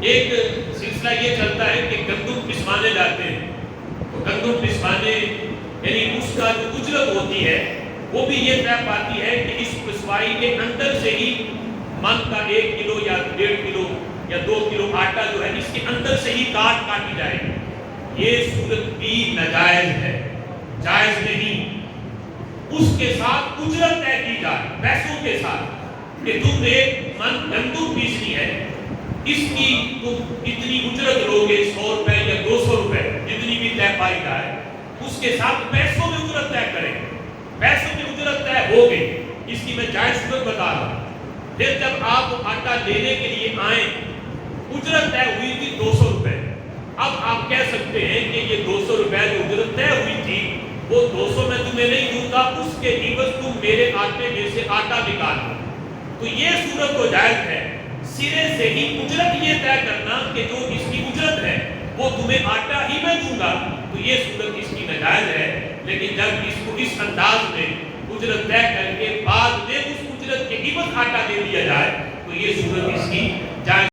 ایک سلسلہ یہ چلتا ہے کہ گندم پسوانے جاتے ہیں، تو گندم پسوانے یعنی اس کا جو اجرت ہوتی ہے وہ بھی یہ طے پاتی ہے کہ اس پسوائی کے اندر سے ہی من کا 1 کلو یا 1.5 کلو یا 2 کلو آٹا جو ہے اس کے اندر سے ہی کاٹی جائے گی۔ یہ صورت بھی ناجائز ہے، جائز نہیں۔ اس کے ساتھ اجرت طے کی جائے پیسوں کے ساتھ کہ تم نے ایک من گندم پیسنی ہے، اس کی تم اتنی اجرت لو گے، 100 روپے یا 200 روپے جتنی بھی طے پائی جائے، اس کے ساتھ پیسوں میں اجرت طے کریں۔ پیسوں میں اجرت طے ہو گئی، اس کی میں جائز صورت بتا رہا ہوں۔ پھر جب آپ آٹا لینے کے لیے آئیں، اجرت طے ہوئی تھی 200 روپے، اب آپ کہہ سکتے ہیں کہ یہ 200 روپے جو اجرت طے ہوئی تھی وہ 200 میں تمہیں نہیں دوں گا، اس کے عوض تم میرے آٹے میں سے آٹا نکالو۔ تو یہ صورت تو جائز ہے، سرے سے ہی اجرت یہ طے کرنا کہ جو اس کی اجرت ہے وہ تمہیں آٹا ہی میں دوں گا، تو یہ صورت اس کی ناجائز ہے۔ لیکن جب اس کو اس انداز میں اجرت طے کر کے بعد میں اس اجرت کے عوض آٹا دے دیا جائے تو یہ صورت اس کی جائز